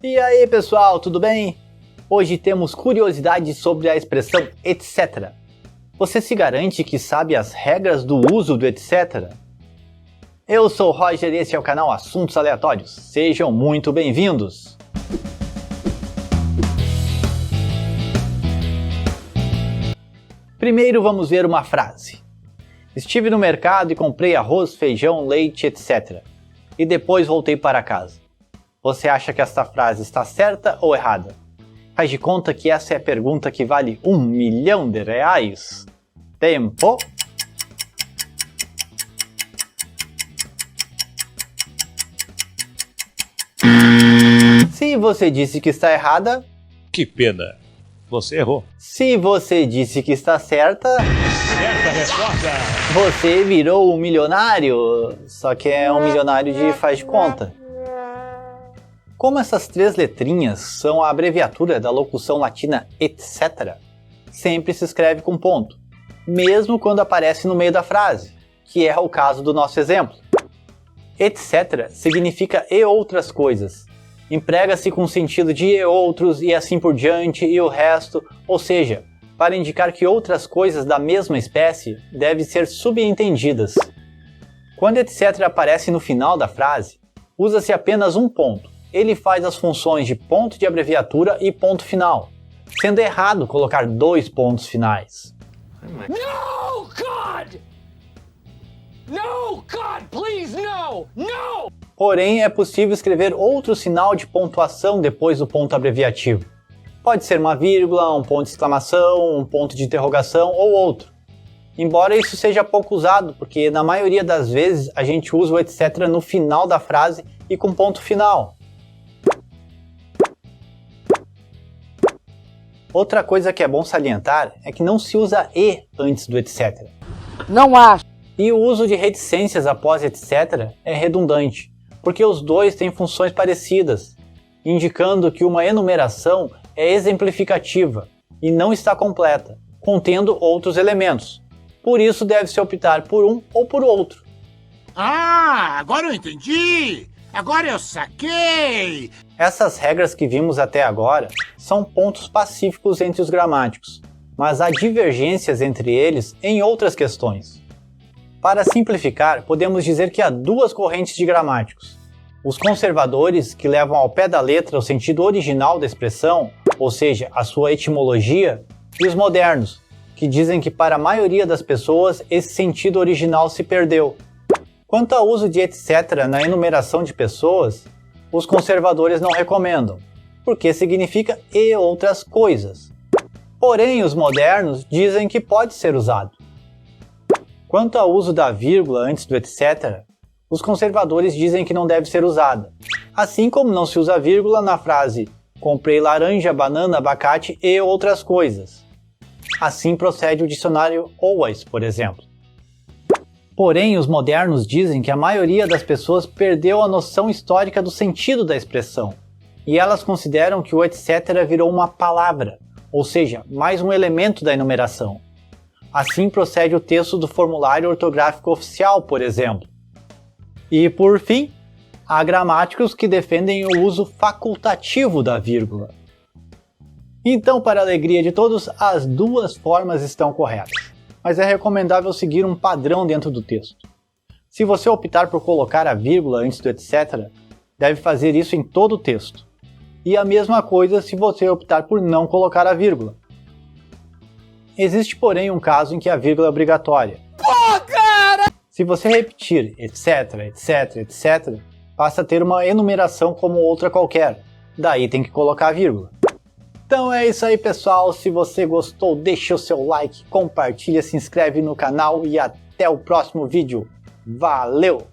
E aí pessoal, tudo bem? Hoje temos curiosidades sobre a expressão etc. Você se garante que sabe as regras do uso do etc? Eu sou o Roger e esse é o canal Assuntos Aleatórios. Sejam muito bem-vindos! Primeiro vamos ver uma frase. Estive no mercado e comprei arroz, feijão, leite, etc. E depois voltei para casa. Você acha que esta frase está certa ou errada? Faz de conta que essa é a pergunta que vale R$1 milhão. Tempo! Se você disse que está errada... Que pena! Você errou. Se você disse que está certa... Certa resposta! Você virou um milionário, só que é um milionário de faz de conta. Como essas três letrinhas são a abreviatura da locução latina etc., sempre se escreve com ponto, mesmo quando aparece no meio da frase, que é o caso do nosso exemplo. Etc. significa e outras coisas. Emprega-se com o sentido de e outros e assim por diante e o resto, ou seja, para indicar que outras coisas da mesma espécie devem ser subentendidas. Quando etc. aparece no final da frase, usa-se apenas um ponto. Ele faz as funções de ponto de abreviatura e ponto final, sendo errado colocar dois pontos finais. No, God! No, God, please, no! No! Porém, é possível escrever outro sinal de pontuação depois do ponto abreviativo. Pode ser uma vírgula, um ponto de exclamação, um ponto de interrogação ou outro. Embora isso seja pouco usado, porque na maioria das vezes a gente usa o etc. no final da frase e com ponto final. Outra coisa que é bom salientar é que não se usa e antes do etc. Não acho. E o uso de reticências após etc. é redundante, porque os dois têm funções parecidas, indicando que uma enumeração é exemplificativa e não está completa, contendo outros elementos. Por isso deve-se optar por um ou por outro. Ah, agora eu entendi! Agora eu saquei! Essas regras que vimos até agora são pontos pacíficos entre os gramáticos, mas há divergências entre eles em outras questões. Para simplificar, podemos dizer que há duas correntes de gramáticos. Os conservadores, que levam ao pé da letra o sentido original da expressão, ou seja, a sua etimologia, e os modernos, que dizem que para a maioria das pessoas esse sentido original se perdeu. Quanto ao uso de etc. na enumeração de pessoas, os conservadores não recomendam, porque significa e outras coisas. Porém, os modernos dizem que pode ser usado. Quanto ao uso da vírgula antes do etc., os conservadores dizem que não deve ser usada, assim como não se usa vírgula na frase comprei laranja, banana, abacate e outras coisas. Assim procede o dicionário Always, por exemplo. Porém, os modernos dizem que a maioria das pessoas perdeu a noção histórica do sentido da expressão, e elas consideram que o etc. virou uma palavra, ou seja, mais um elemento da enumeração. Assim procede o texto do formulário ortográfico oficial, por exemplo. E, por fim, há gramáticos que defendem o uso facultativo da vírgula. Então, para a alegria de todos, as duas formas estão corretas, mas é recomendável seguir um padrão dentro do texto. Se você optar por colocar a vírgula antes do etc., deve fazer isso em todo o texto. E a mesma coisa se você optar por não colocar a vírgula. Existe, porém, um caso em que a vírgula é obrigatória. Pô, cara! Se você repetir etc, etc, etc, passa a ter uma enumeração como outra qualquer. Daí tem que colocar a vírgula. Então é isso aí, pessoal. Se você gostou, deixa o seu like, compartilha, se inscreve no canal e até o próximo vídeo. Valeu!